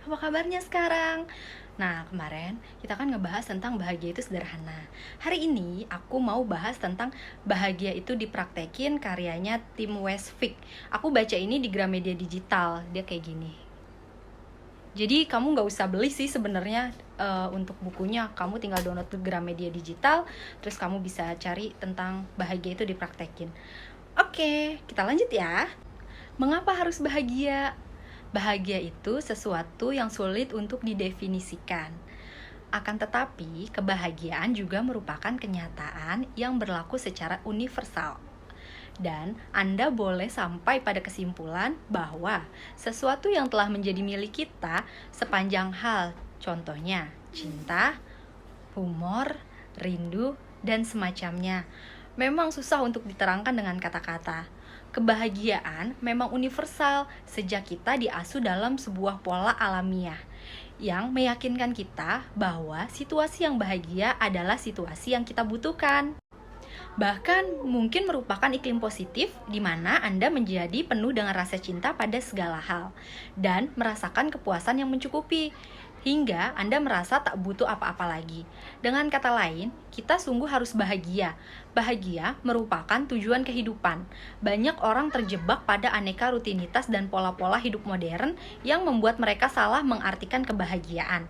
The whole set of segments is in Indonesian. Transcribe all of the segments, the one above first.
apa kabarnya sekarang? Nah, kemarin kita kan ngebahas tentang bahagia itu sederhana. Hari ini aku mau bahas tentang bahagia itu dipraktekin karyanya Tim Westvic. Aku baca ini di Gramedia Digital, dia kayak gini. Jadi kamu nggak usah beli sih sebenarnya untuk bukunya. Kamu tinggal download ke Gramedia Digital, terus kamu bisa cari tentang bahagia itu dipraktekin. Oke, kita lanjut ya. Mengapa harus bahagia? Bahagia itu sesuatu yang sulit untuk didefinisikan. Akan tetapi, kebahagiaan juga merupakan kenyataan yang berlaku secara universal. Dan Anda boleh sampai pada kesimpulan bahwa sesuatu yang telah menjadi milik kita sepanjang hal, contohnya cinta, humor, rindu, dan semacamnya, memang susah untuk diterangkan dengan kata-kata. Kebahagiaan memang universal sejak kita diasuh dalam sebuah pola alamiah yang meyakinkan kita bahwa situasi yang bahagia adalah situasi yang kita butuhkan. Bahkan mungkin merupakan iklim positif di mana Anda menjadi penuh dengan rasa cinta pada segala hal dan merasakan kepuasan yang mencukupi hingga Anda merasa tak butuh apa-apa lagi. Dengan kata lain, kita sungguh harus bahagia. Bahagia merupakan tujuan kehidupan. Banyak orang terjebak pada aneka rutinitas dan pola-pola hidup modern yang membuat mereka salah mengartikan kebahagiaan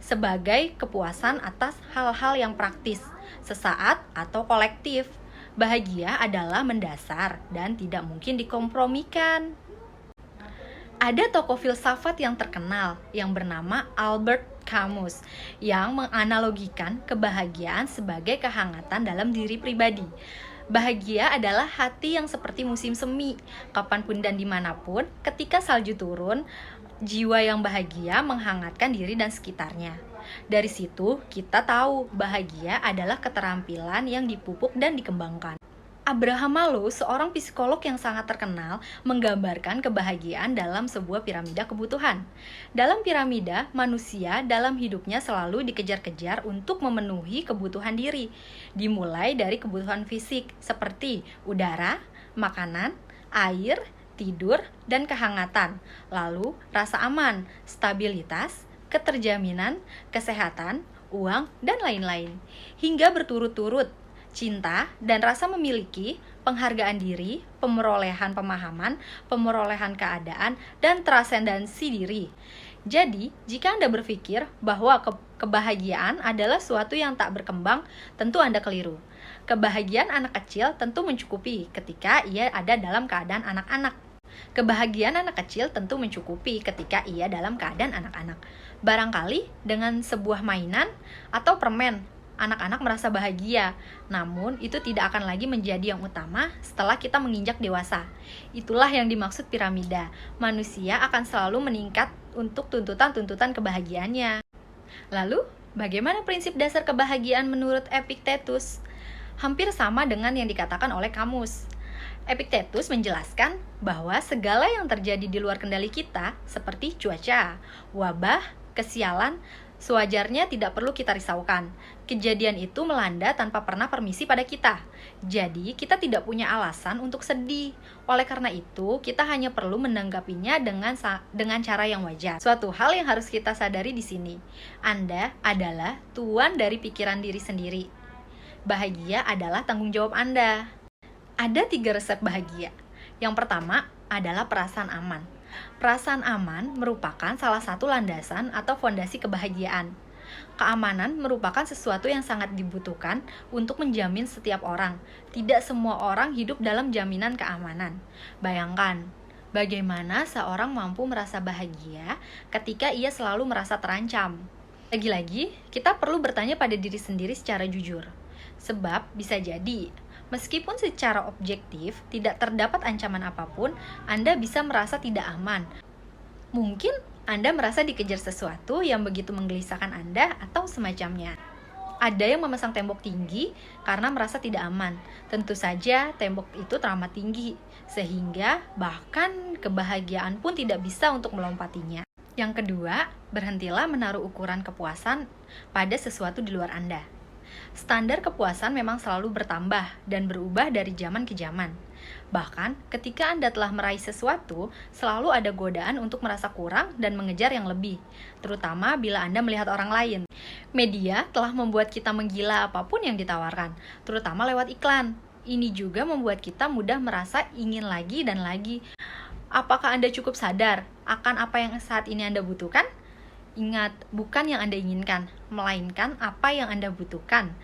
sebagai kepuasan atas hal-hal yang praktis, sesaat atau kolektif. Bahagia adalah mendasar dan tidak mungkin dikompromikan. Ada tokoh filsafat yang terkenal yang bernama Albert Camus yang menganalogikan kebahagiaan sebagai kehangatan dalam diri pribadi. Bahagia adalah hati yang seperti musim semi, kapanpun dan dimanapun, ketika salju turun, jiwa yang bahagia menghangatkan diri dan sekitarnya. Dari situ, kita tahu bahagia adalah keterampilan yang dipupuk dan dikembangkan. Abraham Maslow, seorang psikolog yang sangat terkenal, menggambarkan kebahagiaan dalam sebuah piramida kebutuhan. Dalam piramida, manusia dalam hidupnya selalu dikejar-kejar untuk memenuhi kebutuhan diri. Dimulai dari kebutuhan fisik seperti udara, makanan, air, tidur, dan kehangatan. Lalu, rasa aman, stabilitas, keterjaminan, kesehatan, uang, dan lain-lain. Hingga berturut-turut cinta dan rasa memiliki, penghargaan diri, pemerolehan pemahaman, pemerolehan keadaan, dan transendensi diri. Jadi, jika Anda berpikir bahwa kebahagiaan adalah suatu yang tak berkembang, tentu Anda keliru. Kebahagiaan anak kecil tentu mencukupi ketika ia ada dalam keadaan anak-anak. Kebahagiaan anak kecil tentu mencukupi ketika ia dalam keadaan anak-anak. Barangkali dengan sebuah mainan atau permen, anak-anak merasa bahagia, namun itu tidak akan lagi menjadi yang utama setelah kita menginjak dewasa. Itulah yang dimaksud piramida. Manusia akan selalu meningkat untuk tuntutan-tuntutan kebahagiaannya. Lalu, bagaimana prinsip dasar kebahagiaan menurut Epictetus? Hampir sama dengan yang dikatakan oleh Camus. Epictetus menjelaskan bahwa segala yang terjadi di luar kendali kita, seperti cuaca, wabah, kesialan, sewajarnya tidak perlu kita risaukan. Kejadian itu melanda tanpa pernah permisi pada kita. Jadi, kita tidak punya alasan untuk sedih. Oleh karena itu, kita hanya perlu menanggapinya dengan cara yang wajar. Suatu hal yang harus kita sadari di sini. Anda adalah tuan dari pikiran diri sendiri. Bahagia adalah tanggung jawab Anda. Ada 3 resep bahagia. Yang pertama adalah perasaan aman. Perasaan aman merupakan salah satu landasan atau fondasi kebahagiaan. Keamanan merupakan sesuatu yang sangat dibutuhkan untuk menjamin setiap orang. Tidak semua orang hidup dalam jaminan keamanan. Bayangkan, bagaimana seorang mampu merasa bahagia ketika ia selalu merasa terancam. Lagi-lagi, kita perlu bertanya pada diri sendiri secara jujur. Sebab bisa jadi, meskipun secara objektif tidak terdapat ancaman apapun, Anda bisa merasa tidak aman. Mungkin Anda merasa dikejar sesuatu yang begitu menggelisahkan Anda atau semacamnya. Ada yang memasang tembok tinggi karena merasa tidak aman. Tentu saja tembok itu teramat tinggi, sehingga bahkan kebahagiaan pun tidak bisa untuk melompatinya. Yang kedua, berhentilah menaruh ukuran kepuasan pada sesuatu di luar Anda. Standar kepuasan memang selalu bertambah dan berubah dari zaman ke zaman. Bahkan, ketika Anda telah meraih sesuatu, selalu ada godaan untuk merasa kurang dan mengejar yang lebih, terutama bila Anda melihat orang lain. Media telah membuat kita menggila apapun yang ditawarkan, terutama lewat iklan. Ini juga membuat kita mudah merasa ingin lagi dan lagi. Apakah Anda cukup sadar akan apa yang saat ini Anda butuhkan? Ingat, bukan yang Anda inginkan, melainkan apa yang Anda butuhkan.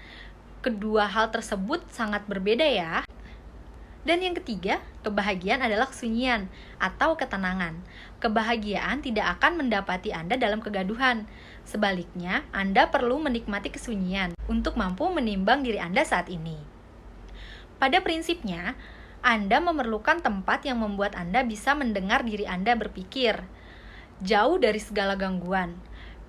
Kedua hal tersebut sangat berbeda ya. Dan yang ketiga, kebahagiaan adalah kesunyian atau ketenangan. Kebahagiaan tidak akan mendapati Anda dalam kegaduhan. Sebaliknya, Anda perlu menikmati kesunyian untuk mampu menimbang diri Anda saat ini. Pada prinsipnya, Anda memerlukan tempat yang membuat Anda bisa mendengar diri Anda berpikir, jauh dari segala gangguan.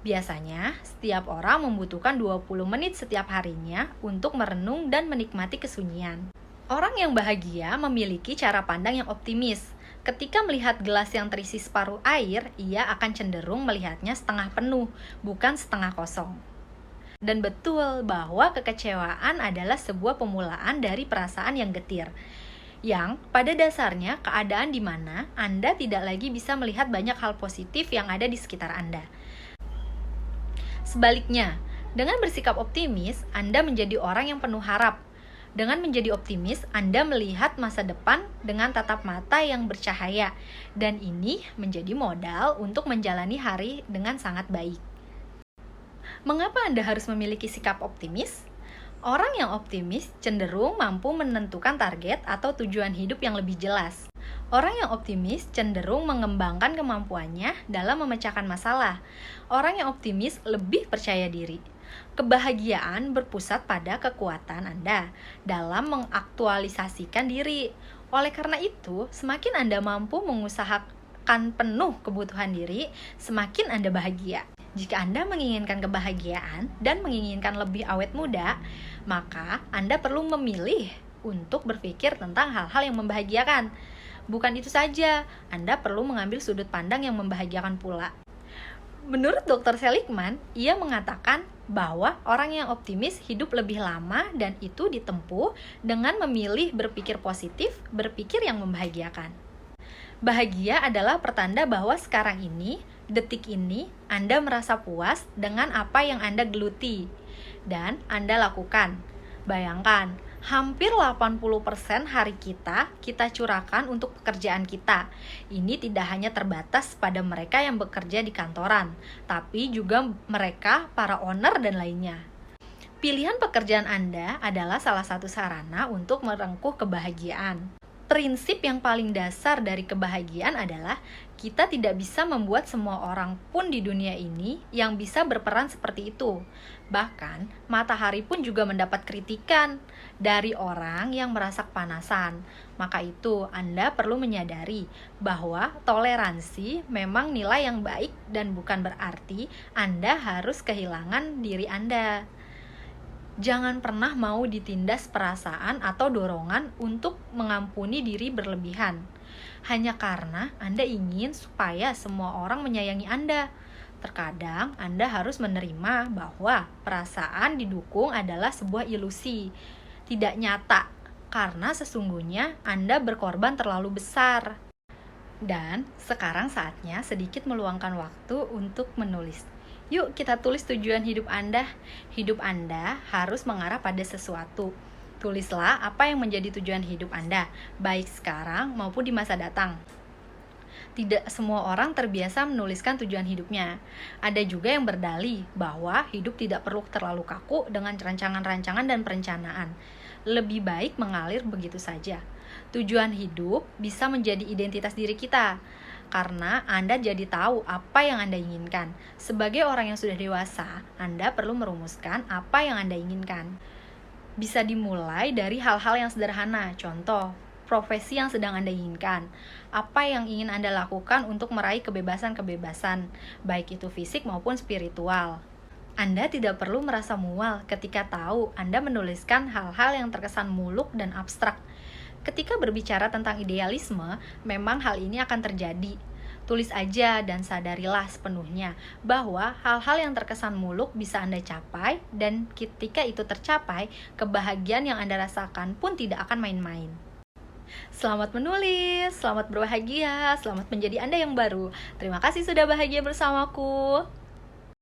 Biasanya, setiap orang membutuhkan 20 menit setiap harinya untuk merenung dan menikmati kesunyian. Orang yang bahagia memiliki cara pandang yang optimis. Ketika melihat gelas yang terisi separuh air, ia akan cenderung melihatnya setengah penuh, bukan setengah kosong. Dan betul bahwa kekecewaan adalah sebuah pemulaan dari perasaan yang getir, yang pada dasarnya keadaan di mana Anda tidak lagi bisa melihat banyak hal positif yang ada di sekitar Anda. Sebaliknya, dengan bersikap optimis, Anda menjadi orang yang penuh harap. Dengan menjadi optimis, Anda melihat masa depan dengan tatap mata yang bercahaya, dan ini menjadi modal untuk menjalani hari dengan sangat baik. Mengapa Anda harus memiliki sikap optimis? Orang yang optimis cenderung mampu menentukan target atau tujuan hidup yang lebih jelas. Orang yang optimis cenderung mengembangkan kemampuannya dalam memecahkan masalah. Orang yang optimis lebih percaya diri. Kebahagiaan berpusat pada kekuatan Anda dalam mengaktualisasikan diri. Oleh karena itu, semakin Anda mampu mengusahakan penuh kebutuhan diri, semakin Anda bahagia. Jika Anda menginginkan kebahagiaan dan menginginkan lebih awet muda, maka Anda perlu memilih untuk berpikir tentang hal-hal yang membahagiakan. Bukan itu saja, Anda perlu mengambil sudut pandang yang membahagiakan pula. Menurut Dr. Seligman, ia mengatakan bahwa orang yang optimis hidup lebih lama dan itu ditempuh dengan memilih berpikir positif, berpikir yang membahagiakan. Bahagia adalah pertanda bahwa sekarang ini, detik ini, Anda merasa puas dengan apa yang Anda geluti dan Anda lakukan. Bayangkan, hampir 80% hari kita curahkan untuk pekerjaan kita. Ini tidak hanya terbatas pada mereka yang bekerja di kantoran, tapi juga mereka, para owner dan lainnya. Pilihan pekerjaan Anda adalah salah satu sarana untuk merengkuh kebahagiaan. Prinsip yang paling dasar dari kebahagiaan adalah kita tidak bisa membuat semua orang pun di dunia ini yang bisa berperan seperti itu. Bahkan, matahari pun juga mendapat kritikan dari orang yang merasa kepanasan. Maka itu, Anda perlu menyadari bahwa toleransi memang nilai yang baik dan bukan berarti Anda harus kehilangan diri Anda. Jangan pernah mau ditindas perasaan atau dorongan untuk mengampuni diri berlebihan hanya karena Anda ingin supaya semua orang menyayangi Anda. Terkadang Anda harus menerima bahwa perasaan didukung adalah sebuah ilusi, tidak nyata, karena sesungguhnya Anda berkorban terlalu besar. Dan sekarang saatnya sedikit meluangkan waktu untuk menulis. Yuk kita tulis tujuan hidup Anda. Hidup Anda harus mengarah pada sesuatu. Tulislah apa yang menjadi tujuan hidup Anda, baik sekarang maupun di masa datang. Tidak semua orang terbiasa menuliskan tujuan hidupnya. Ada juga yang berdalih bahwa hidup tidak perlu terlalu kaku dengan rancangan-rancangan dan perencanaan. Lebih baik mengalir begitu saja. Tujuan hidup bisa menjadi identitas diri kita, karena Anda jadi tahu apa yang Anda inginkan. Sebagai orang yang sudah dewasa, Anda perlu merumuskan apa yang Anda inginkan. Bisa dimulai dari hal-hal yang sederhana, contoh, profesi yang sedang Anda inginkan. Apa yang ingin Anda lakukan untuk meraih kebebasan-kebebasan, baik itu fisik maupun spiritual. Anda tidak perlu merasa mual ketika tahu Anda menuliskan hal-hal yang terkesan muluk dan abstrak. Ketika berbicara tentang idealisme, memang hal ini akan terjadi. Tulis aja dan sadarilah sepenuhnya bahwa hal-hal yang terkesan muluk bisa Anda capai, dan ketika itu tercapai, kebahagiaan yang Anda rasakan pun tidak akan main-main. Selamat menulis, selamat berbahagia, selamat menjadi Anda yang baru. Terima kasih sudah bahagia bersamaku.